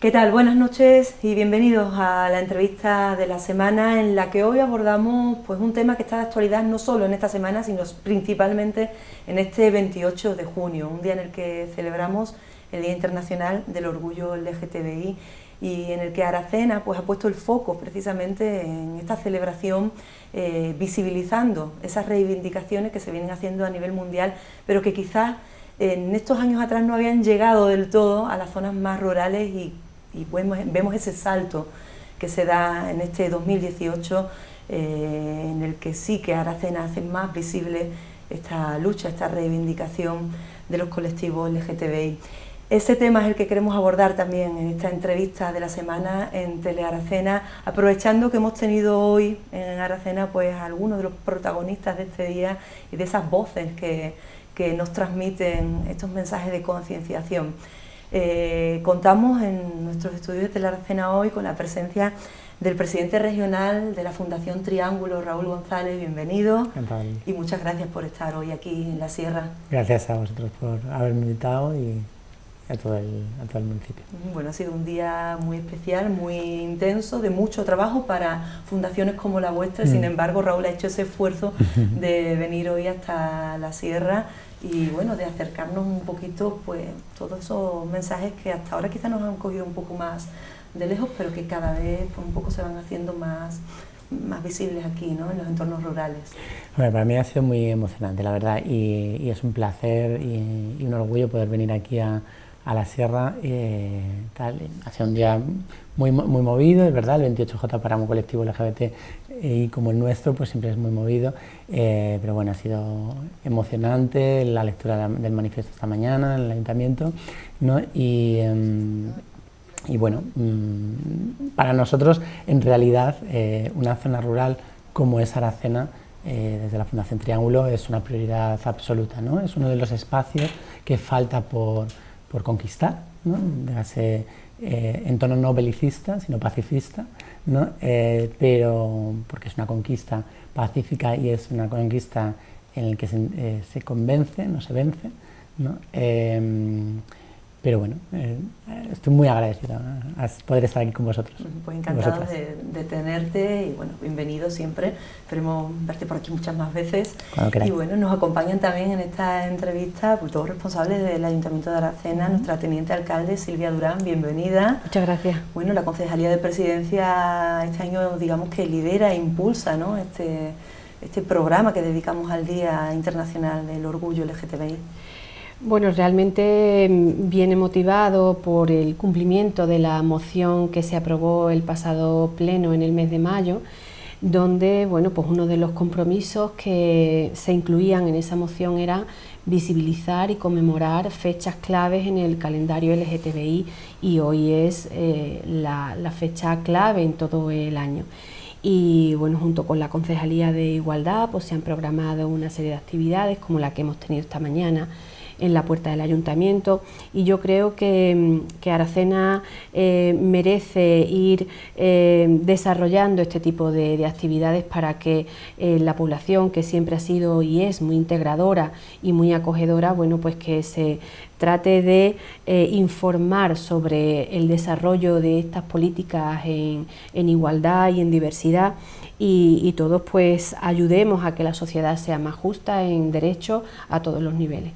¿Qué tal? Buenas noches y bienvenidos a la entrevista de la semana en la que hoy abordamos pues, un tema que está de actualidad no solo en esta semana, sino principalmente en este 28 de junio, un día en el que celebramos el Día Internacional del Orgullo LGTBI y en el que Aracena pues, ha puesto el foco precisamente en esta celebración, visibilizando esas reivindicaciones que se vienen haciendo a nivel mundial, pero que quizás en estos años atrás no habían llegado del todo a las zonas más rurales y vemos ese salto que se da en este 2018 en el que sí que Aracena hace más visible esta lucha, esta reivindicación de los colectivos LGTBI. Ese tema es el que queremos abordar también en esta entrevista de la semana en Telearacena, aprovechando que hemos tenido hoy en Aracena pues algunos de los protagonistas de este día y de esas voces que nos transmiten estos mensajes de concienciación. Contamos en nuestros estudios de Telearacena hoy con la presencia del presidente regional de la Fundación Triángulo, Raúl González, bienvenido. Encantado. Y muchas gracias por estar hoy aquí en la Sierra. Gracias a vosotros por haberme invitado y a todo el municipio. Bueno, ha sido un día muy especial, muy intenso, de mucho trabajo para fundaciones como la vuestra. Sin embargo, Raúl ha hecho ese esfuerzo de venir hoy hasta la Sierra y bueno, de acercarnos un poquito pues todos esos mensajes que hasta ahora quizás nos han cogido un poco más de lejos, pero que cada vez pues, un poco se van haciendo más visibles aquí, ¿no? En los entornos rurales. Bueno, para mí ha sido muy emocionante, la verdad, y es un placer y un orgullo poder venir aquí a la Sierra. Ha sido un día muy movido, es verdad, el 28J para un colectivo LGBT y como el nuestro pues siempre es muy movido, pero bueno, ha sido emocionante la lectura del manifiesto esta mañana en el ayuntamiento, ¿no? Y bueno, para nosotros en realidad una zona rural como es Aracena, desde la Fundación Triángulo es una prioridad absoluta, ¿no? Es uno de los espacios que falta por conquistar, ¿no? En tono no belicista, sino pacifista, ¿no? Pero porque es una conquista pacífica y es una conquista en la que se convence, no se vence, ¿no? Pero bueno, estoy muy agradecido a poder estar aquí con vosotros. Pues encantado de tenerte y bueno, bienvenido siempre. Esperemos verte por aquí muchas más veces. Cuando queráis. Y bueno, nos acompañan también en esta entrevista pues, todos responsables del Ayuntamiento de Aracena, nuestra teniente alcalde Silvia Durán, bienvenida. Muchas gracias. Bueno, la Concejalía de Presidencia este año digamos que lidera e impulsa, ¿no? este programa que dedicamos al Día Internacional del Orgullo LGTBI. Bueno, realmente viene motivado por el cumplimiento de la moción que se aprobó el pasado pleno en el mes de mayo, donde bueno, pues uno de los compromisos que se incluían en esa moción era visibilizar y conmemorar fechas claves en el calendario LGTBI y hoy es la fecha clave en todo el año. Y bueno, junto con la Concejalía de Igualdad pues se han programado una serie de actividades como la que hemos tenido esta mañana en la puerta del ayuntamiento y yo creo que Aracena merece ir desarrollando este tipo de actividades para que la población, que siempre ha sido y es muy integradora y muy acogedora, bueno, pues que se trate de informar sobre el desarrollo de estas políticas en igualdad y en diversidad y todos pues ayudemos a que la sociedad sea más justa en derechos a todos los niveles.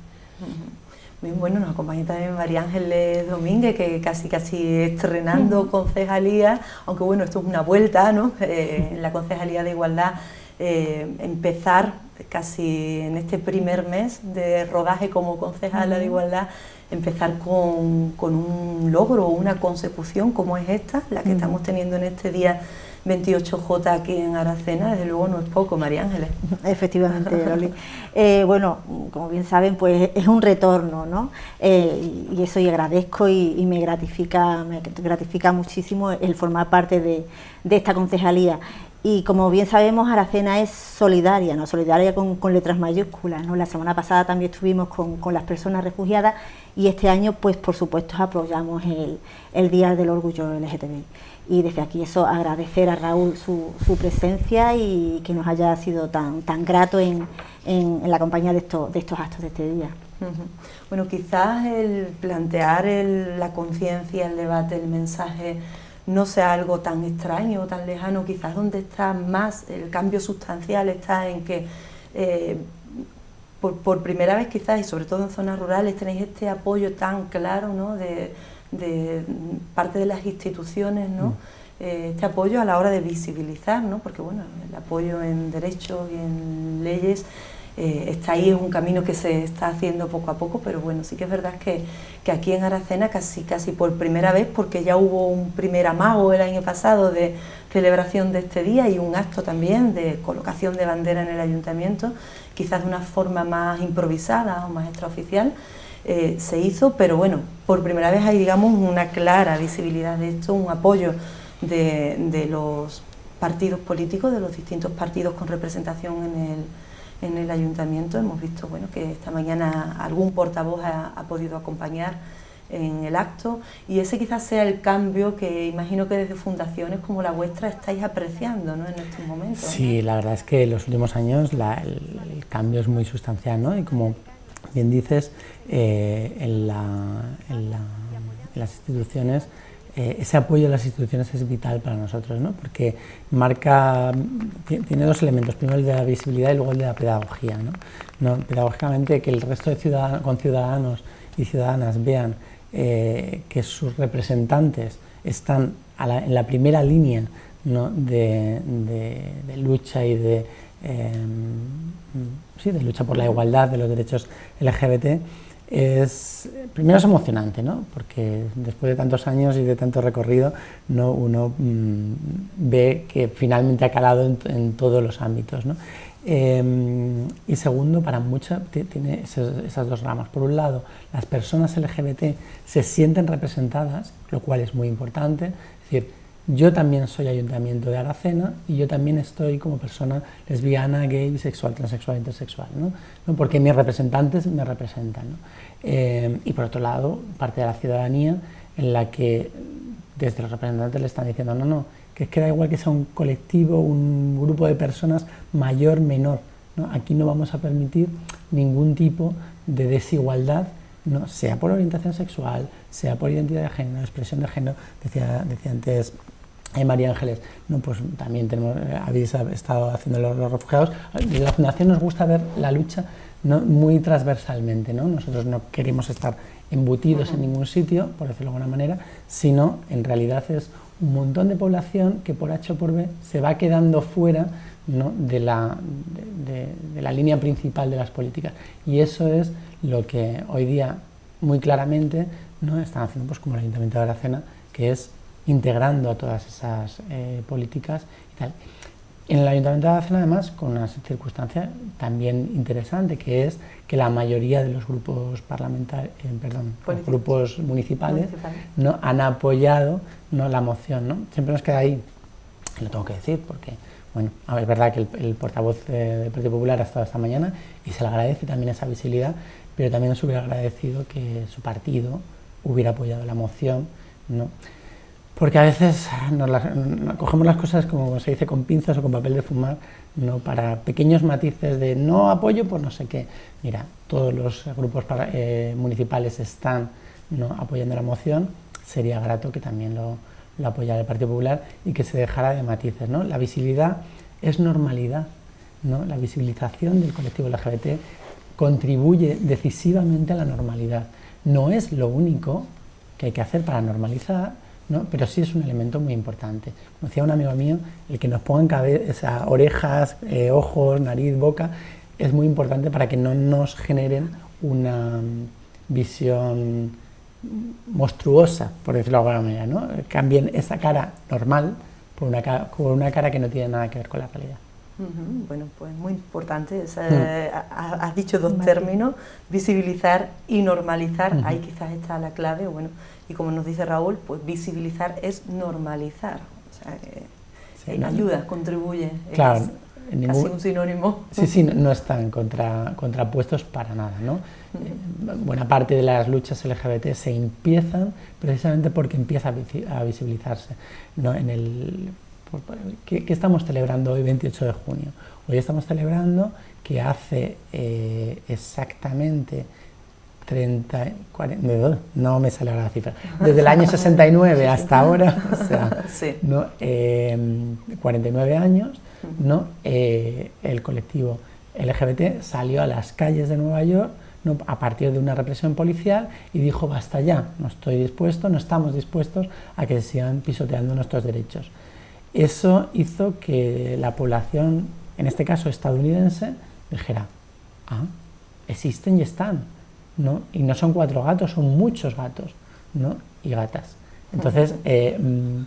Muy bueno, nos acompaña también María Ángeles Domínguez, que casi estrenando concejalía, aunque bueno, esto es una vuelta, ¿no? En la Concejalía de Igualdad, empezar casi en este primer mes de rodaje como concejala de Igualdad, empezar con un logro, una consecución como es esta, la que estamos teniendo en este día 28J aquí en Aracena, desde luego no es poco, María Ángeles. Efectivamente, Loli. Bueno, como bien saben, pues es un retorno, ¿no? Y eso yo agradezco y me gratifica muchísimo el formar parte de esta concejalía. Y como bien sabemos, Aracena es solidaria, ¿no? Solidaria con letras mayúsculas, ¿no? La semana pasada también estuvimos con las personas refugiadas y este año, pues por supuesto, apoyamos el Día del Orgullo LGTBI. Y desde aquí eso, agradecer a Raúl su presencia y que nos haya sido tan grato en la compañía de estos actos de este día. Bueno, quizás el plantear la conciencia, el debate, el mensaje no sea algo tan extraño o tan lejano. Quizás donde está más el cambio sustancial está en que por primera vez quizás, y sobre todo en zonas rurales, tenéis este apoyo tan claro, ¿no?, de parte de las instituciones, ¿no? Este apoyo a la hora de visibilizar, ¿no? Porque bueno, el apoyo en derechos y en leyes está ahí, es un camino que se está haciendo poco a poco, pero bueno, sí que es verdad que aquí en Aracena casi por primera vez, porque ya hubo un primer amago el año pasado de celebración de este día y un acto también de colocación de bandera en el ayuntamiento, quizás de una forma más improvisada o más extraoficial, se hizo, pero bueno, por primera vez hay, digamos, una clara visibilidad de esto, un apoyo de los partidos políticos, de los distintos partidos con representación en el ayuntamiento. Hemos visto, bueno, que esta mañana algún portavoz ha podido acompañar en el acto, y ese quizás sea el cambio que imagino que desde fundaciones como la vuestra estáis apreciando, ¿no?, en estos momentos. Sí, ¿no? La verdad es que en los últimos años el cambio es muy sustancial, ¿no? Y como bien dices, en las instituciones, ese apoyo a las instituciones es vital para nosotros, ¿no? Porque tiene dos elementos: primero el de la visibilidad y luego el de la pedagogía, ¿no? Pedagógicamente, que el resto de ciudadanos y ciudadanas vean que sus representantes están en la primera línea, ¿no?, de lucha y de lucha por la igualdad de los derechos LGBT, primero es emocionante, ¿no?, porque después de tantos años y de tanto recorrido, ¿no?, uno ve que finalmente ha calado en todos los ámbitos, ¿no? Y segundo, para muchas tiene esas dos ramas. Por un lado, las personas LGBT se sienten representadas, lo cual es muy importante. Es decir, yo también soy Ayuntamiento de Aracena y yo también estoy como persona lesbiana, gay, bisexual, transexual, intersexual, ¿no? Porque mis representantes me representan, ¿no? Y por otro lado, parte de la ciudadanía en la que desde los representantes le están diciendo no, que es que da igual que sea un colectivo, un grupo de personas mayor, menor, ¿no? Aquí no vamos a permitir ningún tipo de desigualdad, ¿no?, sea por orientación sexual, sea por identidad de género, expresión de género. Decía antes María Ángeles, no, pues también habéis estado haciendo los refugiados. Desde la Fundación nos gusta ver la lucha, ¿no?, muy transversalmente, ¿no? Nosotros no queremos estar embutidos en ningún sitio, por decirlo de alguna manera, sino en realidad es un montón de población que por H o por B se va quedando fuera, ¿no?, de la línea principal de las políticas, y eso es lo que hoy día muy claramente, ¿no?, están haciendo, pues, como el Ayuntamiento de Aracena, que es integrando a todas esas políticas y tal. En el Ayuntamiento de Aracena, además, con una circunstancia también interesante, que es que la mayoría de los grupos los grupos municipales, ¿no?, han apoyado, ¿no?, la moción, ¿no? Siempre nos queda ahí, lo tengo que decir, porque bueno, es verdad que el portavoz del Partido Popular ha estado esta mañana y se le agradece también esa visibilidad, pero también nos hubiera agradecido que su partido hubiera apoyado la moción, ¿no? Porque a veces cogemos las cosas, como se dice, con pinzas o con papel de fumar, ¿no?, para pequeños matices de no apoyo por no sé qué. Mira, todos los grupos municipales están, ¿no?, apoyando la moción. Sería grato que también lo apoyara el Partido Popular y que se dejara de matices, ¿no? La visibilidad es normalidad, ¿no? La visibilización del colectivo LGBT contribuye decisivamente a la normalidad. No es lo único que hay que hacer para normalizar, ¿no?, pero sí es un elemento muy importante. Como decía un amigo mío, el que nos pongan orejas, ojos, nariz, boca, es muy importante para que no nos generen una visión monstruosa, por decirlo de alguna manera, ¿no? Cambien esa cara normal por una cara que no tiene nada que ver con la realidad. Bueno, pues muy importante. Has dicho dos términos, visibilizar y normalizar. Ahí quizás está la clave. Bueno, y como nos dice Raúl, pues visibilizar es normalizar. O sea, sí, ayuda, contribuye. Claro, es casi un sinónimo. Sí, no están contrapuestos para nada, ¿no? Buena parte de las luchas LGBT se empiezan precisamente porque empieza a visibilizarse, ¿no? ¿Qué estamos celebrando hoy, 28 de junio? Hoy estamos celebrando que hace exactamente 30, 40, no me sale ahora la cifra, desde el año 69 hasta ahora, o sea, sí. ¿no? 49 años, ¿no? El colectivo LGBT salió a las calles de Nueva York, ¿no? A partir de una represión policial y dijo basta ya, no estamos dispuestos a que se sigan pisoteando nuestros derechos. Eso hizo que la población, en este caso estadounidense, dijera, existen y están, ¿no? Y no son 4 gatos, son muchos gatos, ¿no? Y gatas. Entonces, ¿qué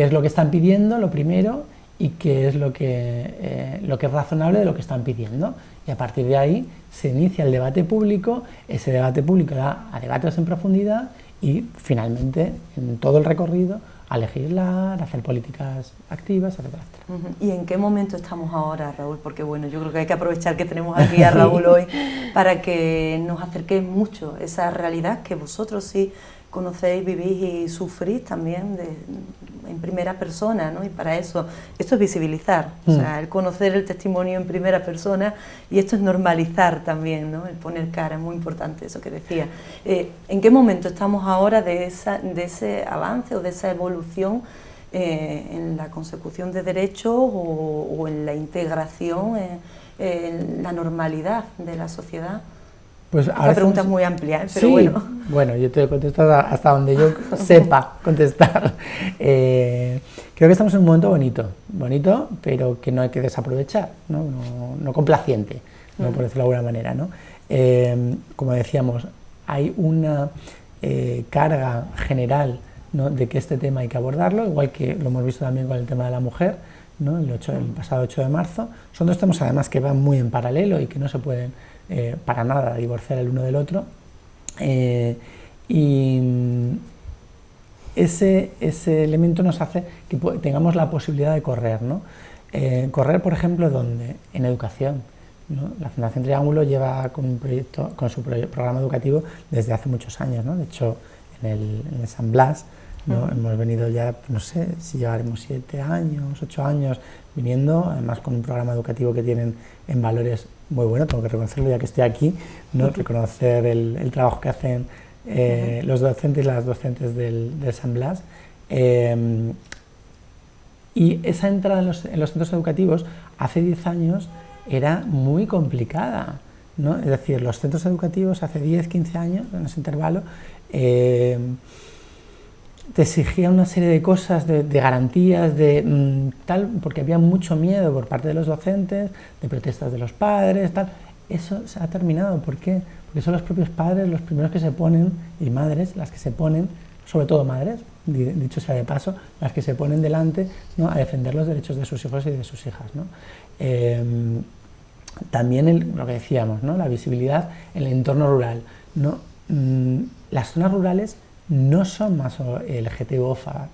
es lo que están pidiendo? Lo primero, y qué es lo que es razonable de lo que están pidiendo. Y a partir de ahí se inicia el debate público, ese debate público da a debates en profundidad y finalmente, en todo el recorrido, a legislar, a hacer políticas activas, etcétera, etcétera. ¿Y en qué momento estamos ahora, Raúl? Porque bueno, yo creo que hay que aprovechar que tenemos aquí a Raúl hoy para que nos acerque mucho esa realidad que vosotros sí conocéis, vivís y sufrís también en primera persona, ¿no? Y para eso, esto es visibilizar, o sea, el conocer el testimonio en primera persona, y esto es normalizar también, ¿no? El poner cara, es muy importante eso que decía. ¿En qué momento estamos ahora de ese avance o de esa evolución en la consecución de derechos o en la integración, en la normalidad de la sociedad? Pues esta pregunta es muy amplia, pero sí, bueno. Yo te he contestado hasta donde yo sepa contestar. Creo que estamos en un momento bonito, pero que no hay que desaprovechar, no complaciente, ¿no? Por decirlo de alguna manera, ¿no? Como decíamos, hay una carga general, ¿no? De que este tema hay que abordarlo, igual que lo hemos visto también con el tema de la mujer, ¿no? El pasado 8 de marzo. Son 2 temas además que van muy en paralelo y que no se pueden para nada divorciar el uno del otro, y ese elemento nos hace que tengamos la posibilidad de correr, ¿no? Correr, por ejemplo, ¿dónde? En educación, ¿no? La Fundación Triángulo lleva con su programa educativo desde hace muchos años, ¿no? De hecho, en el San Blas, ¿no? Hemos venido ya, no sé si llevaremos 7 años, 8 años viniendo, además con un programa educativo que tienen en valores muy bueno, tengo que reconocerlo ya que estoy aquí, ¿no? Reconocer el trabajo que hacen los docentes y las docentes del San Blas. Y esa entrada en los centros educativos hace 10 años era muy complicada, ¿no? Es decir, los centros educativos hace 10, 15 años, en ese intervalo, te exigían una serie de cosas, de garantías, tal, porque había mucho miedo por parte de los docentes, de protestas de los padres, tal. Eso se ha terminado. ¿Por qué? Porque son los propios padres los primeros que se ponen, y madres las que se ponen, sobre todo madres, dicho sea de paso, las que se ponen delante, ¿no? A defender los derechos de sus hijos y de sus hijas, ¿no? También lo que decíamos, ¿no? La visibilidad en el entorno rural, ¿no? Las zonas rurales no son más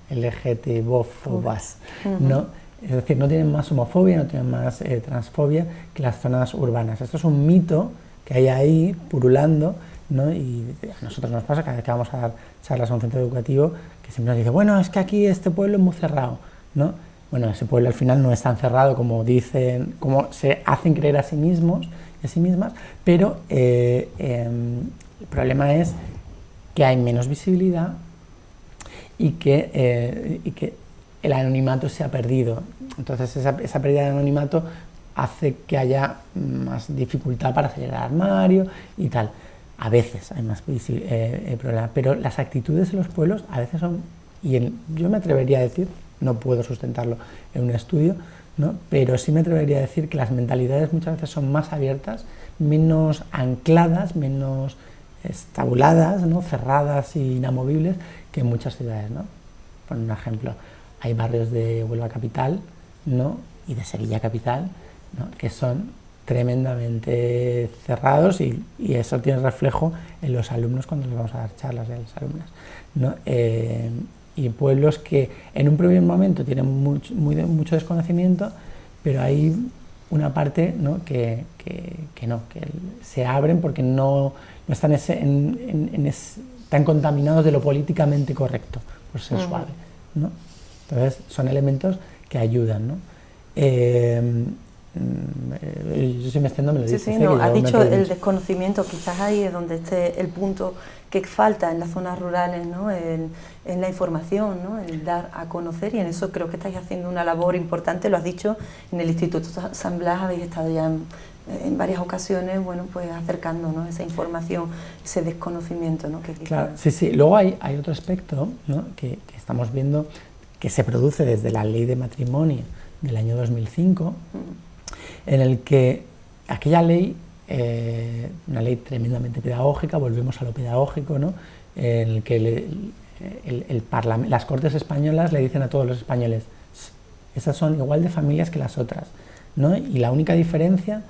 LGTBófobas, ¿no? Es decir, no tienen más homofobia, no tienen más transfobia que las zonas urbanas. Esto es un mito que hay ahí purulando, ¿no? Y a nosotros nos pasa cada vez que vamos a dar charlas a un centro educativo que siempre nos dice, bueno, es que aquí este pueblo es muy cerrado, ¿no? Bueno, ese pueblo al final no es tan cerrado como dicen, como se hacen creer a sí mismos y a sí mismas, pero el problema es que hay menos visibilidad y que el anonimato se ha perdido. Entonces esa pérdida de anonimato hace que haya más dificultad para salir del armario y tal. A veces hay más problemas, pero las actitudes de los pueblos a veces son, yo me atrevería a decir, no puedo sustentarlo en un estudio, ¿no? Pero sí me atrevería a decir que las mentalidades muchas veces son más abiertas, menos ancladas, menos estabuladas, ¿no? Cerradas e inamovibles que en muchas ciudades, ¿no? Por un ejemplo, hay barrios de Huelva capital, ¿no? Y de Sevilla capital, ¿no? Que son tremendamente cerrados y eso tiene reflejo en los alumnos cuando les vamos a dar charlas de las alumnas, ¿no? Y pueblos que en un primer momento tienen mucho desconocimiento, pero hay una parte, ¿no? que se abren porque no están tan contaminados de lo políticamente correcto, por ser suave, ¿no? Entonces son elementos que ayudan, ¿no? yo si me extiendo me lo dices. Sí, no, has dicho el desconocimiento, quizás ahí es donde esté el punto que falta en las zonas rurales, ¿no? En la información, ¿no? El dar a conocer, y en eso creo que estáis haciendo una labor importante, lo has dicho, en el Instituto San Blas habéis estado ya en varias ocasiones, bueno, pues acercando, ¿no? Esa información, ese desconocimiento, ¿no? Que quizás... Claro, sí, luego hay otro aspecto, ¿no? que estamos viendo que se produce desde la Ley de Matrimonio del año 2005, en el que aquella ley, una ley tremendamente pedagógica, volvemos a lo pedagógico, ¿no? En el que las Cortes españolas le dicen a todos los españoles, esas son igual de familias que las otras, ¿no? Y la única diferencia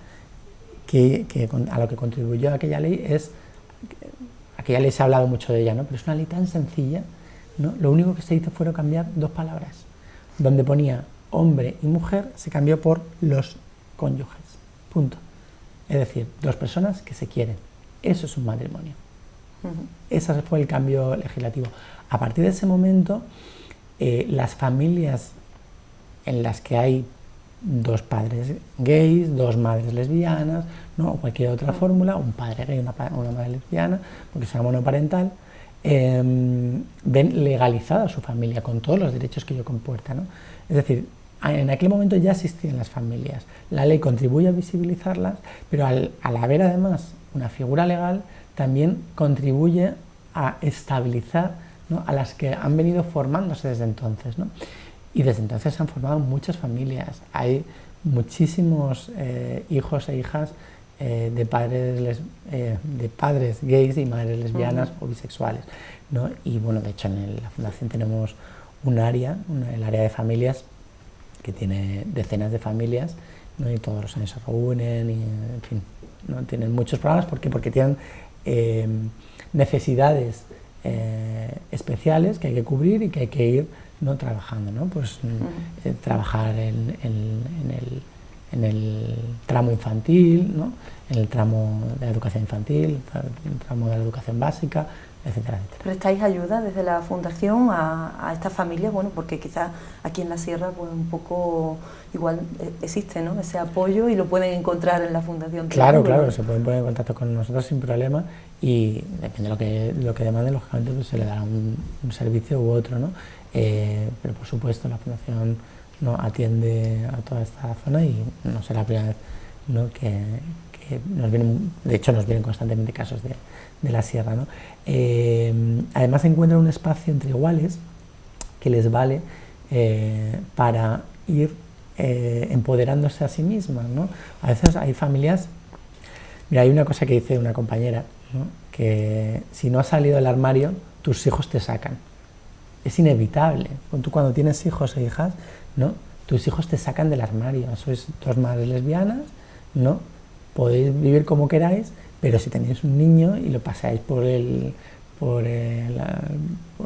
a lo que contribuyó aquella ley es, aquella ley se ha hablado mucho de ella, ¿no? Pero es una ley tan sencilla, ¿no? Lo único que se hizo fue cambiar 2 palabras, donde ponía hombre y mujer, se cambió por los cónyuges, punto. Es decir, 2 personas que se quieren, eso es un matrimonio. Ese fue el cambio legislativo. A partir de ese momento, las familias en las que hay 2 padres gays, 2 madres lesbianas, ¿no? O cualquier otra fórmula, un padre gay, una madre lesbiana, porque sea monoparental, ven legalizada su familia con todos los derechos que ello comporta, ¿no? Es decir, en aquel momento ya existían las familias, la ley contribuye a visibilizarlas, pero al haber además una figura legal también contribuye a estabilizar, ¿no? A las que han venido formándose desde entonces, ¿no? Y desde entonces se han formado muchas familias, hay muchísimos hijos e hijas de padres gays y madres lesbianas o bisexuales, ¿no? Y bueno, de hecho en la Fundación tenemos un área, el área de familias, que tiene decenas de familias, ¿no? Y todos los años se reúnen y, en fin, ¿no? Tienen muchos programas. ¿Por qué? Porque tienen necesidades especiales que hay que cubrir y que hay que ir, ¿no? Trabajando, ¿no? Pues trabajar en el tramo infantil, ¿no? En el tramo de la educación infantil, el tramo de la educación básica, etcétera, etcétera. ¿Prestáis ayuda desde la Fundación a estas familias? Bueno, porque quizás aquí en la Sierra pues un poco igual existe, ¿no? Ese apoyo y lo pueden encontrar en la Fundación. Claro, se pueden poner en contacto con nosotros sin problema y depende de lo que demanden, lógicamente pues se le dará un servicio u otro, ¿no? Pero por supuesto la Fundación, ¿no? Atiende a toda esta zona y no será la primera vez, ¿no? que nos vienen, de hecho nos vienen constantemente casos de la Sierra, ¿no? Además encuentran un espacio entre iguales que les vale para ir empoderándose a sí mismas, ¿no? A veces hay familias, mira, hay una cosa que dice una compañera, ¿no? Que si no has salido del armario, tus hijos te sacan. Es inevitable. Tú cuando tienes hijos e hijas, ¿no? Tus hijos te sacan del armario. Sois 2 madres lesbianas, ¿no? Podéis vivir como queráis, pero si tenéis un niño y lo pasáis por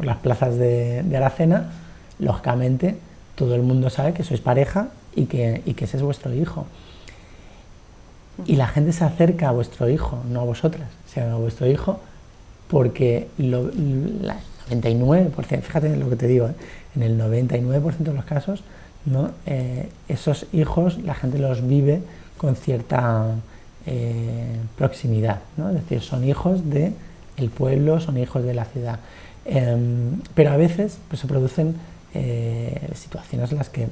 las plazas de Aracena, lógicamente todo el mundo sabe que sois pareja y que ese es vuestro hijo. Y la gente se acerca a vuestro hijo, no a vosotras, sino a vuestro hijo, porque el 99%, fíjate en lo que te digo, en el 99% de los casos, ¿no? Esos hijos la gente los vive con cierta proximidad, ¿no? Es decir, son hijos del pueblo, son hijos de la ciudad, pero a veces pues, se producen situaciones en las que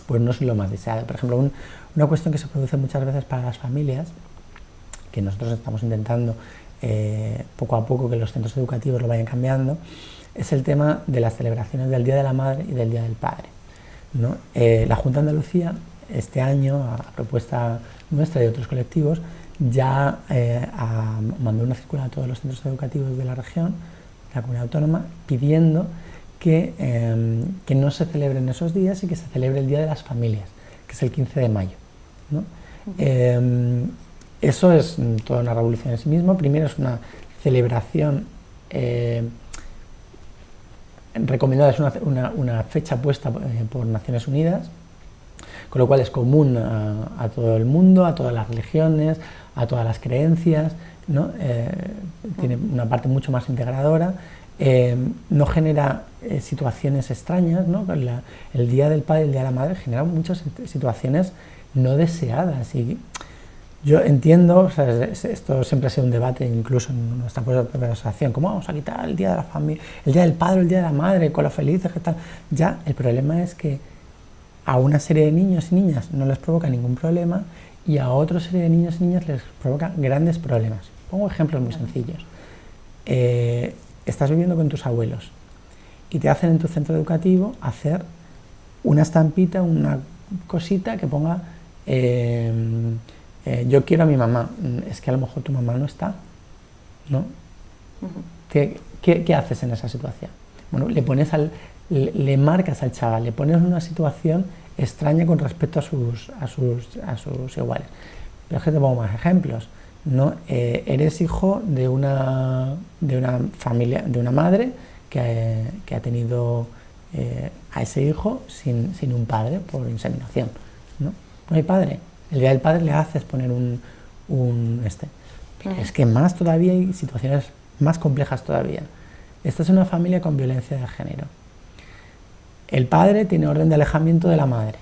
pues, no es lo más deseado. Por ejemplo, una cuestión que se produce muchas veces para las familias, que nosotros estamos intentando poco a poco que los centros educativos lo vayan cambiando, es el tema de las celebraciones del Día de la Madre y del Día del Padre, ¿no? La Junta de Andalucía este año, a propuesta nuestra y de otros colectivos, ya mandó una circular a todos los centros educativos de la región, de la comunidad autónoma, pidiendo que no se celebren esos días y que se celebre el Día de las Familias, que es el 15 de mayo, ¿no? Eso es toda una revolución en sí mismo. Primero es una celebración recomendada, es una fecha puesta por Naciones Unidas, con lo cual es común a todo el mundo, a todas las religiones, a todas las creencias, ¿no? Tiene una parte mucho más integradora, no genera situaciones extrañas, ¿no? El Día del Padre y el Día de la Madre generan muchas situaciones no deseadas. Y yo entiendo, o sea, esto siempre ha sido un debate, incluso en nuestra propia conversación, ¿cómo vamos a quitar el día de la familia, el día del padre, el día de la madre, con lo felices que tal? Ya, el problema es que a una serie de niños y niñas no les provoca ningún problema y a otra serie de niños y niñas les provoca grandes problemas. Pongo ejemplos muy sencillos. Estás viviendo con tus abuelos y te hacen en tu centro educativo hacer una estampita, una cosita que ponga yo quiero a mi mamá. Es que a lo mejor tu mamá no está, ¿no? ¿Qué haces en esa situación? Bueno, le marcas al chaval, le pones en una situación extraña con respecto a sus iguales. Pero es que te pongo más ejemplos, ¿no? Eres hijo de una familia, de una madre que ha tenido a ese hijo sin un padre por inseminación, ¿no? No hay padre. El día del padre le haces poner Pero es que más todavía hay situaciones más complejas todavía. Esta es una familia con violencia de género. El padre tiene orden de alejamiento de la madre.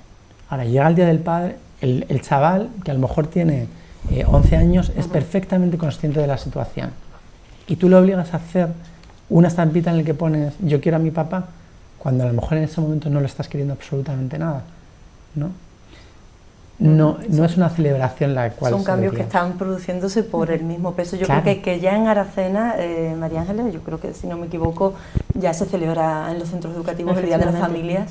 Ahora llega el día del padre, el chaval, que a lo mejor tiene 11 años, es perfectamente consciente de la situación. Y tú le obligas a hacer una estampita en la que pones yo quiero a mi papá, cuando a lo mejor en ese momento no le estás queriendo absolutamente nada, ¿no? No es una celebración la cual... Son cambios que están produciéndose por el mismo peso. Yo claro. creo que ya en Aracena, María Ángeles, yo creo que si no me equivoco, ya se celebra en los centros educativos el Día de las Familias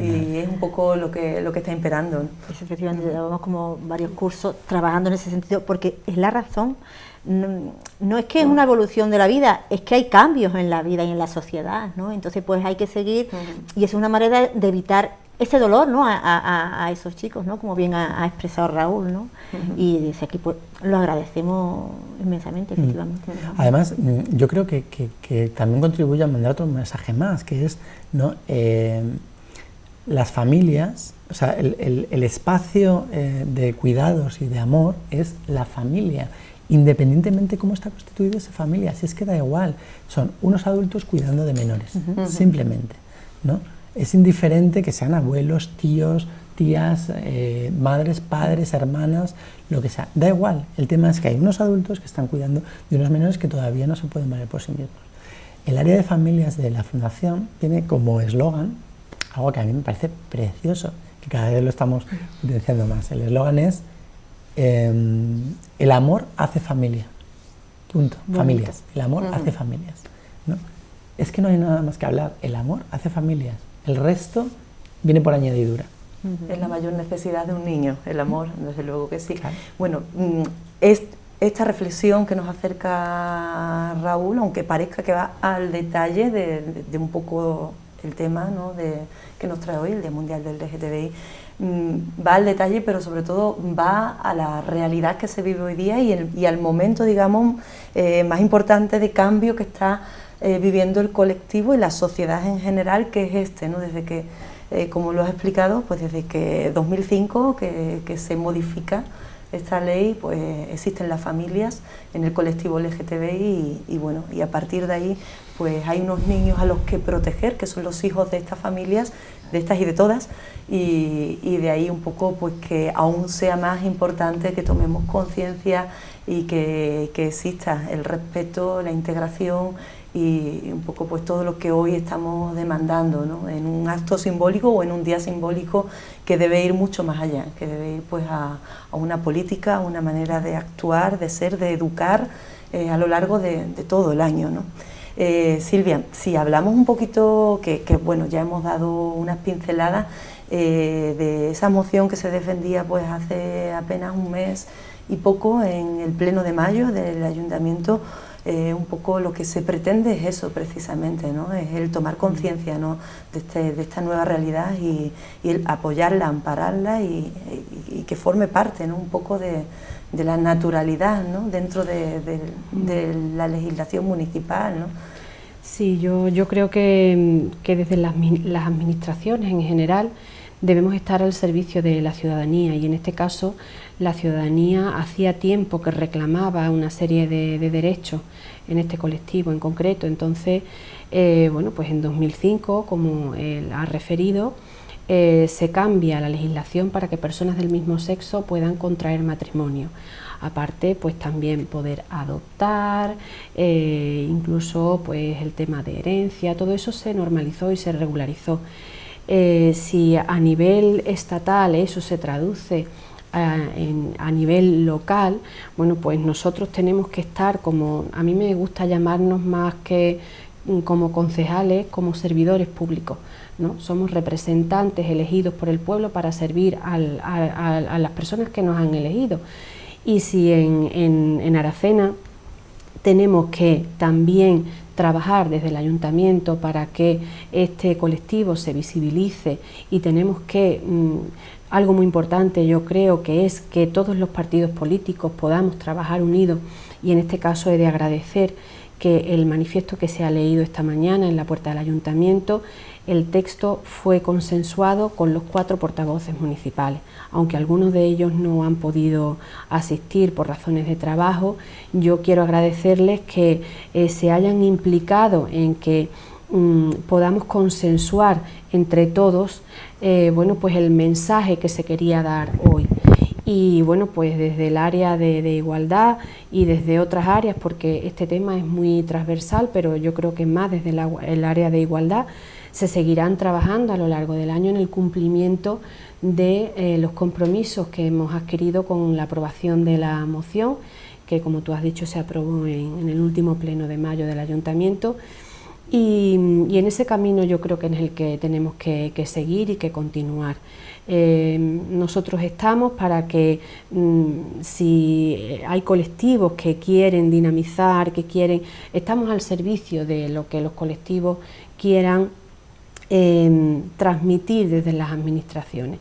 y es un poco lo que está imperando, ¿no? Efectivamente, llevamos como varios cursos trabajando en ese sentido, porque es la razón. No es que es una evolución de la vida, es que hay cambios en la vida y en la sociedad, ¿no? Entonces pues hay que seguir y es una manera de evitar ese dolor, ¿no? a esos chicos, ¿no? Como bien ha expresado Raúl, ¿no? Y desde aquí pues lo agradecemos inmensamente, efectivamente. Además, yo creo que también contribuye a mandar otro mensaje más, que es, ¿no? Las familias, o sea, el espacio de cuidados y de amor es la familia, independientemente de cómo está constituida esa familia, si es que da igual, son unos adultos cuidando de menores, simplemente, ¿no? Es indiferente que sean abuelos, tíos, tías, madres, padres, hermanas, lo que sea, da igual, el tema es que hay unos adultos que están cuidando de unos menores que todavía no se pueden valer por sí mismos. El área de familias de la Fundación tiene como eslogan algo que a mí me parece precioso, que cada vez lo estamos potenciando más. El eslogan es el amor hace familia, punto, familias, el amor hace familias, ¿no? Es que no hay nada más que hablar, el amor hace familias, el resto viene por añadidura. Es la mayor necesidad de un niño, el amor, desde luego que sí. Claro. Bueno, esta reflexión que nos acerca Raúl, aunque parezca que va al detalle de un poco el tema, ¿no? que nos trae hoy, el Día Mundial del LGTBI, va al detalle, pero sobre todo va a la realidad que se vive hoy día y al momento, digamos, más importante de cambio que está viviendo el colectivo y la sociedad en general, que es este, ¿no? Desde que, como lo has explicado, pues desde que 2005 que se modifica esta ley, pues existen las familias en el colectivo LGTBI y bueno, y a partir de ahí pues hay unos niños a los que proteger, que son los hijos de estas familias, de estas y de todas, y de ahí un poco pues que aún sea más importante que tomemos conciencia y que exista el respeto, la integración y un poco pues todo lo que hoy estamos demandando, ¿no? En un acto simbólico o en un día simbólico que debe ir mucho más allá, que debe ir pues a una política, a una manera de actuar, de ser, de educar a lo largo de todo el año, ¿no? Silvia, si hablamos un poquito, que bueno, ya hemos dado unas pinceladas de esa moción que se defendía pues hace apenas un mes y poco en el Pleno de mayo del Ayuntamiento. Un poco lo que se pretende es eso precisamente, ¿no? Es el tomar conciencia, ¿no? de esta nueva realidad y el apoyarla, ampararla y que forme parte, ¿no? Un poco de la naturalidad, ¿no? Dentro de la legislación municipal, ¿no? Sí, yo creo que desde las administraciones en general debemos estar al servicio de la ciudadanía y en este caso la ciudadanía hacía tiempo que reclamaba una serie de derechos en este colectivo en concreto. Entonces, bueno, pues en 2005, como él ha referido, se cambia la legislación para que personas del mismo sexo puedan contraer matrimonio. Aparte, pues también poder adoptar, incluso pues el tema de herencia, todo eso se normalizó y se regularizó. Si a nivel estatal eso se traduce a nivel local, bueno, pues nosotros tenemos que estar, como a mí me gusta llamarnos más que como concejales, como servidores públicos, ¿no? Somos representantes elegidos por el pueblo para servir a las personas que nos han elegido. Y si en Aracena tenemos que también trabajar desde el ayuntamiento para que este colectivo se visibilice, y tenemos que, algo muy importante yo creo que es que todos los partidos políticos podamos trabajar unidos, y en este caso he de agradecer que el manifiesto que se ha leído esta mañana en la puerta del ayuntamiento, el texto fue consensuado con los 4 portavoces municipales, aunque algunos de ellos no han podido asistir por razones de trabajo. Yo quiero agradecerles que se hayan implicado en que podamos consensuar entre todos bueno, pues el mensaje que se quería dar hoy. Y bueno, pues desde el área de igualdad y desde otras áreas, porque este tema es muy transversal, pero yo creo que más desde el área de igualdad, se seguirán trabajando a lo largo del año en el cumplimiento de los compromisos que hemos adquirido con la aprobación de la moción, que como tú has dicho se aprobó en el último pleno de mayo del ayuntamiento. Y en ese camino yo creo que es el que tenemos que seguir y que continuar. Nosotros estamos para que si hay colectivos que quieren dinamizar, estamos al servicio de lo que los colectivos quieran transmitir desde las administraciones.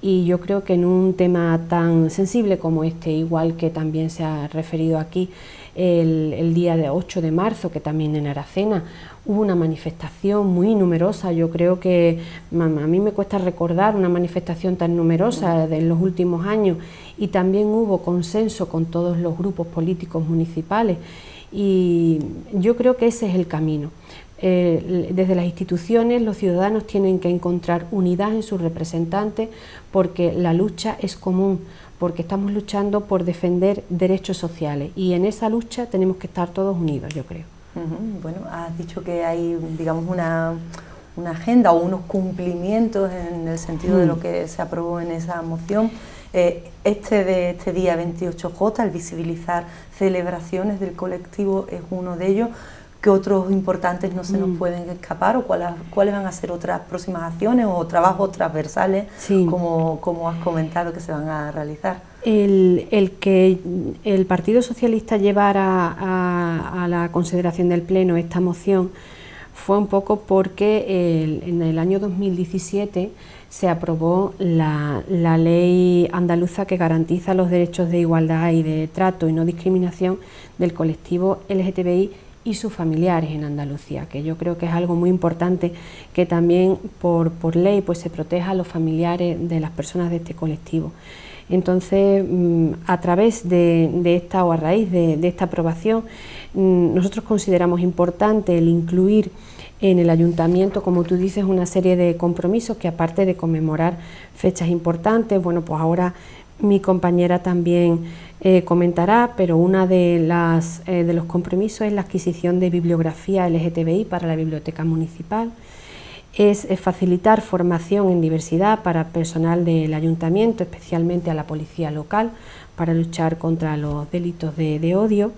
Y yo creo que en un tema tan sensible como este, igual que también se ha referido aquí, el día de 8 de marzo, que también en Aracena hubo una manifestación muy numerosa. Yo creo que a mí me cuesta recordar una manifestación tan numerosa en los últimos años, y también hubo consenso con todos los grupos políticos municipales, y yo creo que ese es el camino. Desde las instituciones los ciudadanos tienen que encontrar unidad en sus representantes, porque la lucha es común, porque estamos luchando por defender derechos sociales, y en esa lucha tenemos que estar todos unidos, yo creo. Bueno, has dicho que hay, digamos, una agenda o unos cumplimientos en el sentido de lo que se aprobó en esa moción. Este día 28J, el visibilizar celebraciones del colectivo, es uno de ellos. ¿Qué otros importantes no se nos pueden escapar, o cuáles van a ser otras próximas acciones o trabajos transversales, sí, como has comentado, que se van a realizar? El que el Partido Socialista llevara a la consideración del Pleno esta moción fue un poco porque en el año 2017 se aprobó la ley andaluza que garantiza los derechos de igualdad y de trato y no discriminación del colectivo LGTBI y sus familiares en Andalucía, que yo creo que es algo muy importante, que también por ley pues se proteja a los familiares de las personas de este colectivo. Entonces, a través de esta, o a raíz de esta aprobación, nosotros consideramos importante el incluir en el ayuntamiento, como tú dices, una serie de compromisos que, aparte de conmemorar fechas importantes, bueno, pues ahora mi compañera también comentará, pero una de los compromisos es la adquisición de bibliografía LGTBI para la biblioteca municipal, es facilitar formación en diversidad para personal del ayuntamiento, especialmente a la policía local, para luchar contra los delitos de odio,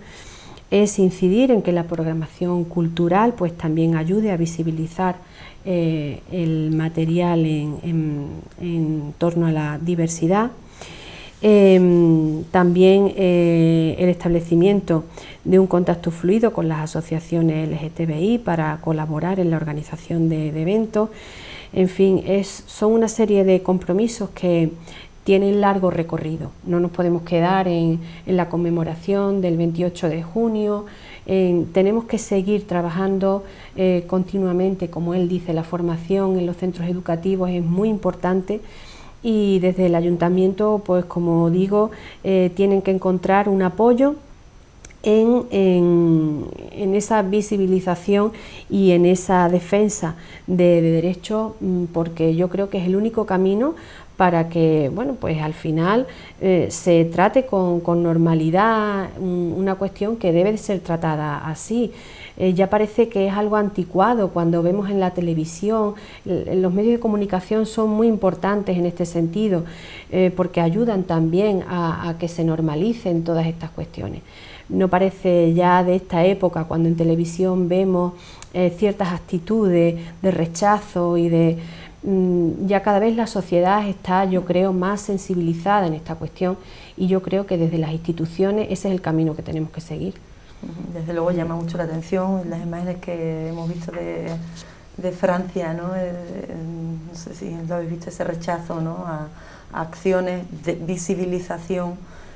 es incidir en que la programación cultural pues también ayude a visibilizar el material en torno a la diversidad. También el establecimiento de un contacto fluido con las asociaciones LGTBI para colaborar en la organización de eventos. En fin, son una serie de compromisos que tienen largo recorrido. No nos podemos quedar en la conmemoración del 28 de junio, tenemos que seguir trabajando continuamente, como él dice, la formación en los centros educativos es muy importante. Y desde el ayuntamiento, pues como digo, tienen que encontrar un apoyo en esa visibilización y en esa defensa de derechos, porque yo creo que es el único camino para que, bueno, pues al final se trate con normalidad una cuestión que debe de ser tratada así. Ya parece que es algo anticuado cuando vemos en la televisión. Los medios de comunicación son muy importantes en este sentido, porque ayudan también a que se normalicen todas estas cuestiones. No parece ya de esta época, cuando en televisión vemos ciertas actitudes de rechazo y de... ya cada vez la sociedad está, yo creo, más sensibilizada en esta cuestión, y yo creo que desde las instituciones ese es el camino que tenemos que seguir. Desde luego llama mucho la atención las imágenes que hemos visto de Francia, ¿no? No sé si lo habéis visto, ese rechazo, ¿no? a acciones de visibilización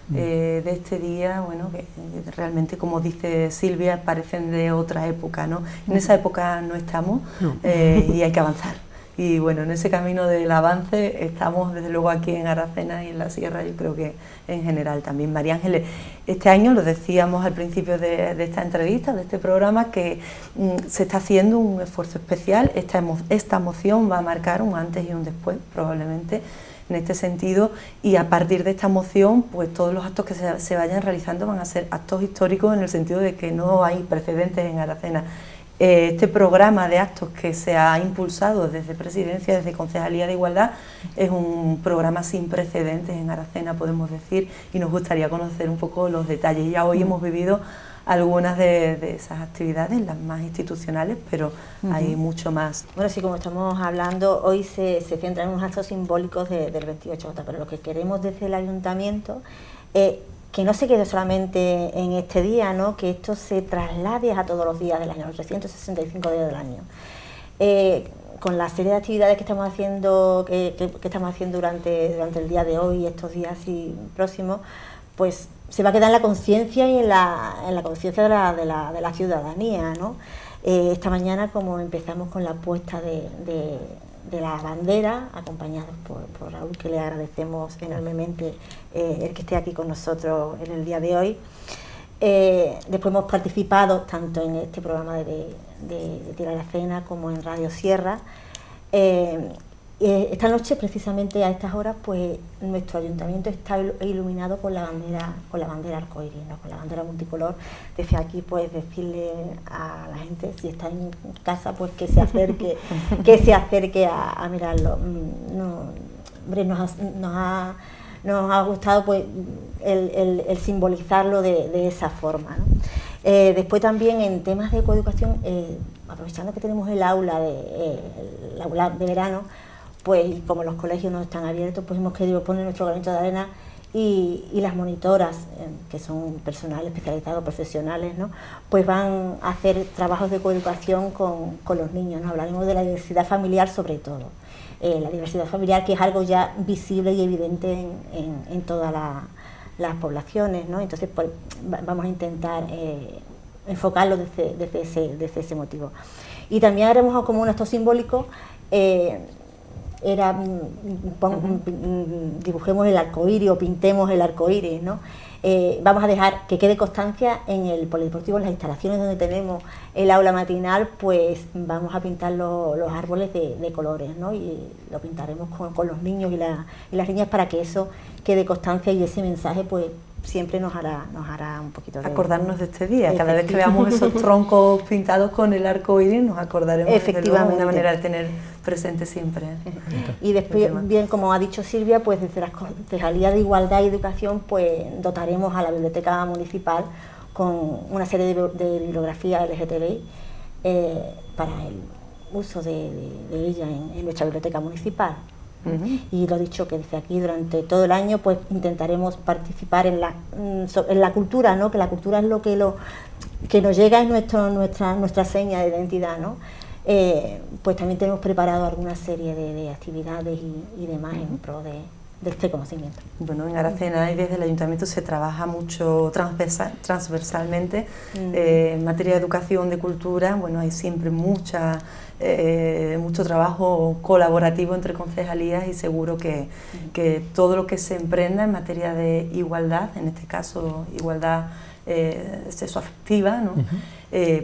de este día, bueno, que realmente, como dice Silvia, parecen de otra época, ¿no? En esa época no estamos, y hay que avanzar. Y bueno, en ese camino del avance estamos desde luego aquí en Aracena y en la Sierra, yo creo que en general también. María Ángeles, este año, lo decíamos al principio de esta entrevista, de este programa, que se está haciendo un esfuerzo especial. Esta moción va a marcar un antes y un después, probablemente, en este sentido, y a partir de esta moción, pues todos los actos que se vayan realizando van a ser actos históricos, en el sentido de que no hay precedentes en Aracena. Este programa de actos que se ha impulsado desde Presidencia, desde Concejalía de Igualdad, es un programa sin precedentes en Aracena, podemos decir, y nos gustaría conocer un poco los detalles. Ya hoy hemos vivido algunas de esas actividades, las más institucionales, pero hay mucho más. Bueno, sí, como estamos hablando, hoy se centra en unos actos simbólicos del 28J, pero lo que queremos desde el Ayuntamiento es que no se quede solamente en este día, ¿no? Que esto se traslade a todos los días del año, los 365 días del año. Con la serie de actividades que estamos haciendo, durante el día de hoy y estos días y próximos, pues se va a quedar en la conciencia y en la conciencia de la ciudadanía, ¿no? Esta mañana, como empezamos con la puesta de la bandera, acompañados por Raúl, que le agradecemos enormemente el que esté aquí con nosotros en el día de hoy. Después hemos participado tanto en este programa de Tierra de Aracena como en Radio Sierra. Esta noche, precisamente a estas horas, pues nuestro ayuntamiento está iluminado con la bandera arcoíris, ¿no? Con la bandera multicolor. Desde aquí, pues decirle a la gente, si está en casa, pues que se acerque a mirarlo. Hombre, nos ha gustado, pues el simbolizarlo de esa forma, ¿no? Después también en temas de coeducación, aprovechando que tenemos el aula de verano, pues como los colegios no están abiertos, pues hemos querido poner nuestro granito de arena, y las monitoras, que son personal especializado, profesionales, ¿no? Pues van a hacer trabajos de coeducación con los niños, ¿no? Hablaremos de la diversidad familiar sobre todo. La diversidad familiar, que es algo ya visible y evidente en todas las poblaciones, ¿no? Entonces, pues, vamos a intentar enfocarlo desde ese motivo. Y también haremos como un acto simbólico, dibujemos el arcoíris o pintemos el arcoíris, ¿no? Vamos a dejar que quede constancia en el polideportivo, en las instalaciones donde tenemos el aula matinal, pues vamos a pintar los árboles de colores, ¿no? Y lo pintaremos con los niños y las niñas, para que eso quede constancia, y ese mensaje, pues siempre nos hará un poquito de... Acordarnos de este día, cada vez que veamos esos troncos pintados con el arco iris, nos acordaremos. Efectivamente. De una manera de tener presente siempre. Y después, bien, como ha dicho Silvia, pues desde la Concejalía de Igualdad y Educación, pues dotaremos a la Biblioteca Municipal con una serie de bibliografías LGTBI para el uso de ella en nuestra Biblioteca Municipal. Y lo dicho, que desde aquí durante todo el año pues intentaremos participar en la cultura, ¿no? Que la cultura es lo que nos llega, en nuestra seña de identidad, ¿no? Pues también tenemos preparado alguna serie de actividades y demás en pro de este conocimiento. Bueno, en Aracena y desde el Ayuntamiento se trabaja mucho transversalmente en materia de educación, de cultura. Bueno, hay siempre mucho trabajo colaborativo entre concejalías, y seguro que todo lo que se emprenda en materia de igualdad, en este caso igualdad sexoafectiva, ¿no?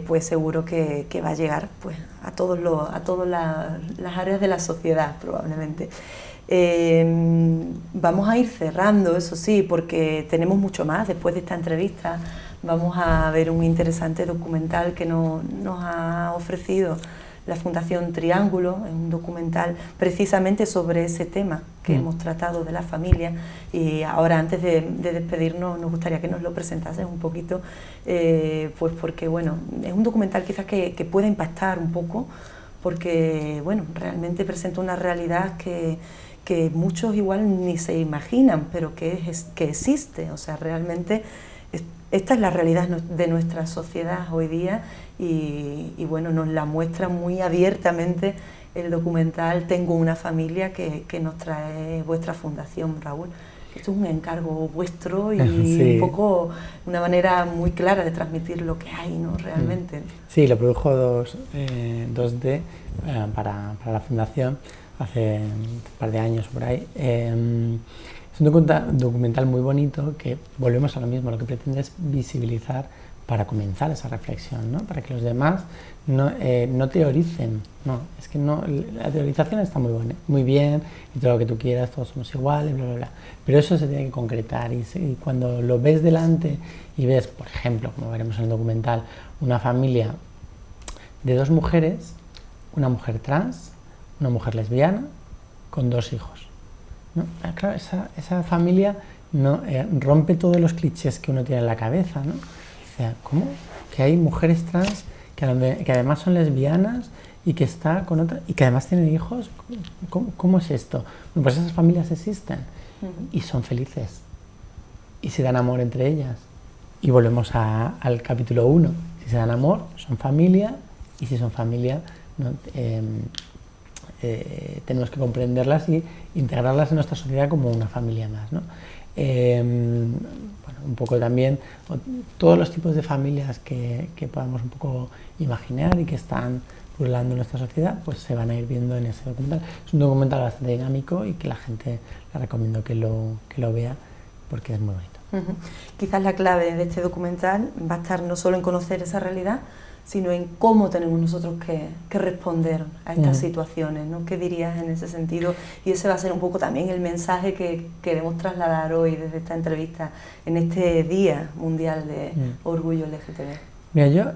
Pues seguro que va a llegar pues, a todas las áreas de la sociedad probablemente. Vamos a ir cerrando, eso sí, porque tenemos mucho más después de esta entrevista. Vamos a ver un interesante documental que nos ha ofrecido la Fundación Triángulo, es un documental precisamente sobre ese tema que hemos tratado de la familia. Y ahora, antes de despedirnos, nos gustaría que nos lo presentases un poquito, pues porque bueno, es un documental quizás que pueda impactar un poco, porque bueno, realmente presenta una realidad que muchos igual ni se imaginan, pero que existe. O sea, realmente esta es la realidad de nuestra sociedad hoy día y bueno, nos la muestra muy abiertamente el documental Tengo una familia que nos trae vuestra fundación, Raúl. Esto es un encargo vuestro y sí. Un poco una manera muy clara de transmitir lo que hay, ¿no? Realmente. Sí, lo produjo 2D para la fundación hace un par de años por ahí. Es un documental muy bonito que, volvemos a lo mismo, lo que pretende es visibilizar para comenzar esa reflexión, ¿no? Para que los demás no teoricen. No, es que no, la teorización está muy bien y todo lo que tú quieras, todos somos iguales, bla, bla, bla. Pero eso se tiene que concretar y cuando lo ves delante y ves, por ejemplo, como veremos en el documental, una familia de 2 mujeres, una mujer trans, una mujer lesbiana, con 2 hijos. ¿No? Claro, esa familia no rompe todos los clichés que uno tiene en la cabeza, ¿no? O sea, ¿cómo? Que hay mujeres trans que además son lesbianas y que está con otra y que además tienen hijos. ¿Cómo es esto? Bueno, pues esas familias existen y son felices y se dan amor entre ellas. Y volvemos al capítulo 1. Si se dan amor, son familia, y si son familia, ¿no? Tenemos que comprenderlas y integrarlas en nuestra sociedad como una familia más, ¿no? Bueno, un poco también todos los tipos de familias que podamos un poco imaginar y que están pululando en nuestra sociedad, pues se van a ir viendo en ese documental. Es un documental bastante dinámico y que la gente le recomiendo que lo vea porque es muy bonito. Quizás la clave de este documental va a estar no solo en conocer esa realidad, sino en cómo tenemos nosotros que responder a estas situaciones, ¿no? ¿Qué dirías en ese sentido? Y ese va a ser un poco también el mensaje que queremos trasladar hoy desde esta entrevista, en este Día Mundial de Orgullo LGTB. Mira, yo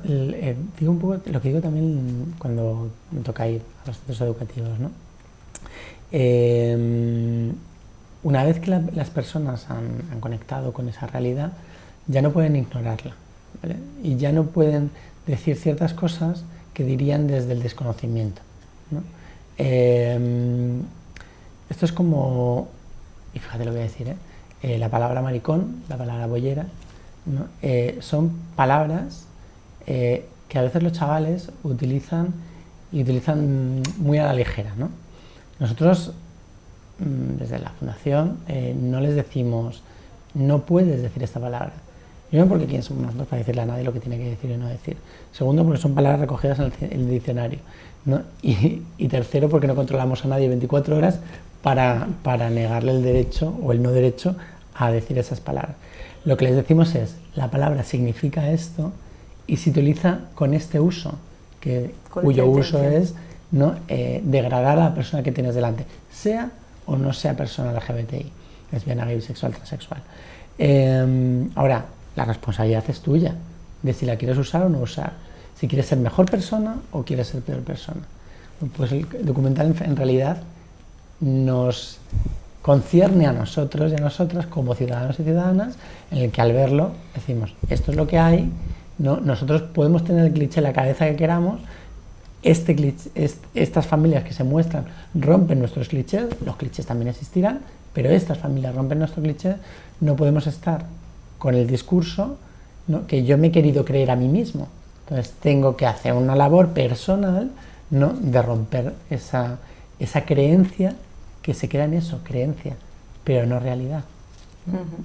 digo un poco lo que digo también cuando me toca ir a los centros educativos, ¿no? Una vez que las personas han conectado con esa realidad, ya no pueden ignorarla, ¿vale? Y ya no pueden decir ciertas cosas que dirían desde el desconocimiento, ¿no? Esto es como, y fíjate lo que voy a decir, la palabra maricón, la palabra bollera, ¿no? Son palabras que a veces los chavales utilizan muy a la ligera, ¿no? Nosotros, desde la fundación, no les decimos, no puedes decir esta palabra. Primero, porque quién somos nosotros para decirle a nadie lo que tiene que decir y no decir. Segundo, porque son palabras recogidas en el diccionario, ¿no? Y tercero, porque no controlamos a nadie 24 horas para negarle el derecho o el no derecho a decir esas palabras. Lo que les decimos es, la palabra significa esto y se utiliza con este uso, cuyo uso es, ¿no? Degradar a la persona que tienes delante, sea o no sea persona LGBTI, lesbiana, gay, bisexual, transexual. Ahora, la responsabilidad es tuya, de si la quieres usar o no usar, si quieres ser mejor persona o quieres ser peor persona. Pues el documental en realidad nos concierne a nosotros y a nosotras como ciudadanos y ciudadanas, en el que al verlo decimos, esto es lo que hay, ¿no? Nosotros podemos tener el cliché en la cabeza que queramos, estas familias que se muestran rompen nuestros clichés, los clichés también existirán, pero estas familias rompen nuestros clichés, no podemos estar con el discurso, ¿no? Que yo me he querido creer a mí mismo. Entonces tengo que hacer una labor personal, ¿no? De romper esa creencia que se queda en eso, creencia, pero no realidad.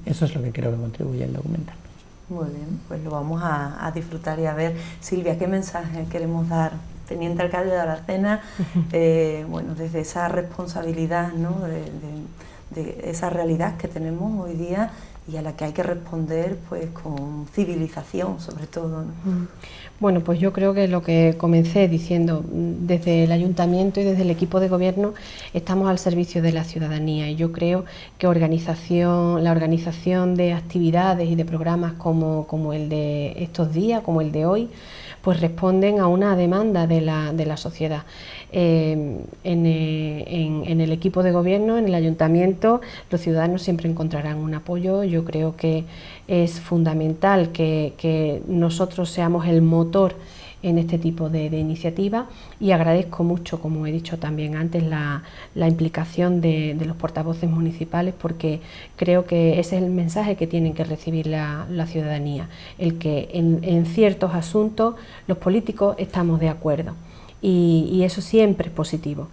Eso es lo que creo que contribuye el documental. Muy bien, pues lo vamos a disfrutar y a ver. Silvia, ¿qué mensaje queremos dar? Teniente alcalde de Aracena, bueno, desde esa responsabilidad, ¿no? de esa realidad que tenemos hoy día y a la que hay que responder pues con civilización sobre todo, ¿no? Bueno, pues yo creo que lo que comencé diciendo, desde el Ayuntamiento y desde el equipo de gobierno estamos al servicio de la ciudadanía, y yo creo que la organización de actividades y de programas como el de estos días, como el de hoy, pues responden a una demanda de la sociedad. En el equipo de gobierno, en el Ayuntamiento, los ciudadanos siempre encontrarán un apoyo. Yo creo que es fundamental que nosotros seamos el motor en este tipo de iniciativas, y agradezco mucho, como he dicho también antes, la implicación de los portavoces municipales, porque creo que ese es el mensaje que tienen que recibir la ciudadanía, el que en ciertos asuntos los políticos estamos de acuerdo, y eso siempre es positivo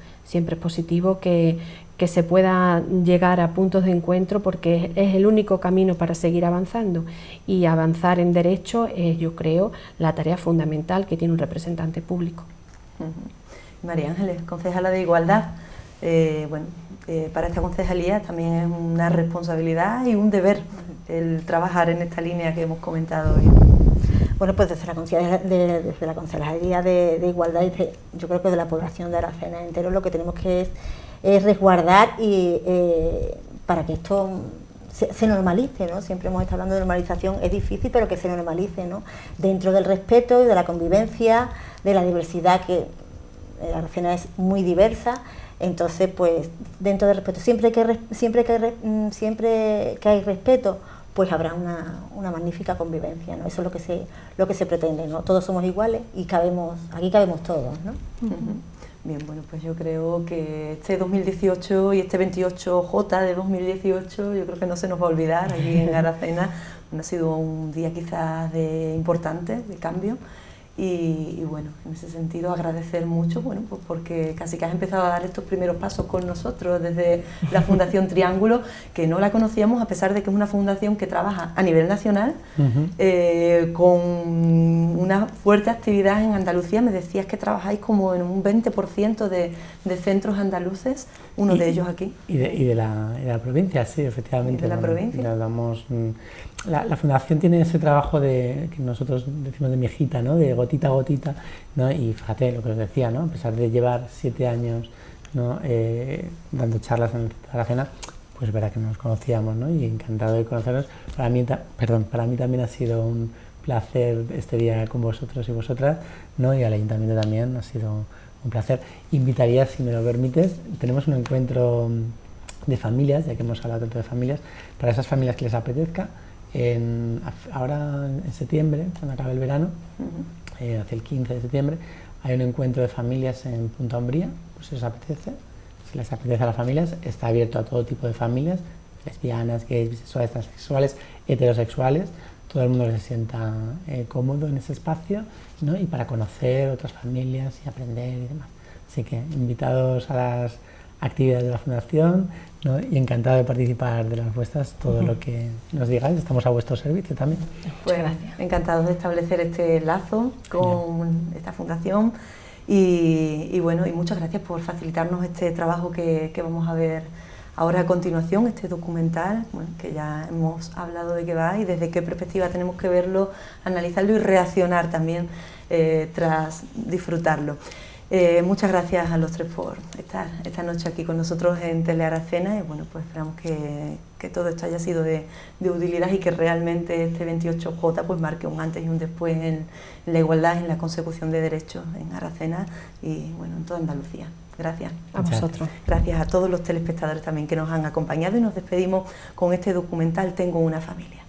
que se pueda llegar a puntos de encuentro, porque es el único camino para seguir avanzando, y avanzar en derecho es, yo creo, la tarea fundamental que tiene un representante público. María Ángeles, concejala de Igualdad, para esta concejalía también es una responsabilidad y un deber el trabajar en esta línea que hemos comentado hoy. Bueno, pues desde la Concejalía de Igualdad, yo creo que de la población de Aracena entero, lo que tenemos que es resguardar y para que esto se normalice, ¿no? Siempre hemos estado hablando de normalización, es difícil, pero que se normalice, ¿no? Dentro del respeto y de la convivencia, de la diversidad, que Aracena es muy diversa. Entonces, pues dentro del respeto, siempre que hay respeto, pues habrá una magnífica convivencia, ¿no? Eso es lo que se pretende, ¿no? Todos somos iguales y aquí cabemos todos, ¿no? Bien, bueno, pues yo creo que este 2018 y este 28J de 2018, yo creo que no se nos va a olvidar aquí en Aracena. Ha sido un día quizás importante, de cambio. Y bueno, en ese sentido agradecer mucho, bueno, pues porque casi que has empezado a dar estos primeros pasos con nosotros desde la Fundación Triángulo, que no la conocíamos, a pesar de que es una fundación que trabaja a nivel nacional, con una fuerte actividad en Andalucía. Me decías que trabajáis como en un 20% de centros andaluces, uno de ellos aquí. Y de la provincia, sí, efectivamente. ¿Y de la provincia? La fundación tiene ese trabajo que nosotros decimos de mijita, ¿no? De gotita a gotita, ¿no? Y fíjate lo que os decía, ¿no? A pesar de llevar 7 años, ¿no? Dando charlas en Aracena, pues es verdad que nos conocíamos, ¿no? Y encantado de conoceros. Para mí también ha sido un placer este día con vosotros y vosotras, ¿no? Y al Ayuntamiento también ha sido un placer. Invitaría, si me lo permites, tenemos un encuentro de familias, ya que hemos hablado tanto de familias, para esas familias que les apetezca. Ahora en septiembre, cuando acabe el verano, hacia el 15 de septiembre, hay un encuentro de familias en Punta Umbría. Pues si les apetece a las familias, está abierto a todo tipo de familias, lesbianas, gays, bisexuales, transexuales, heterosexuales, todo el mundo que se sienta cómodo en ese espacio, ¿no? Y para conocer otras familias y aprender y demás. Así que invitados a las actividades de la Fundación, ¿no? Y encantado de participar de las vuestras, todo lo que nos digáis, estamos a vuestro servicio también. Pues encantados de establecer este lazo con esta Fundación y bueno, y muchas gracias por facilitarnos este trabajo que vamos a ver ahora a continuación, este documental, bueno, que ya hemos hablado de qué va y desde qué perspectiva tenemos que verlo, analizarlo y reaccionar también tras disfrutarlo. Muchas gracias a los tres por estar esta noche aquí con nosotros en Telearacena y bueno, pues esperamos que todo esto haya sido de utilidad y que realmente este 28J pues marque un antes y un después en la igualdad, en la consecución de derechos en Aracena y bueno, en toda Andalucía. Gracias. A vosotros. Gracias a todos los telespectadores también que nos han acompañado y nos despedimos con este documental Tengo una familia.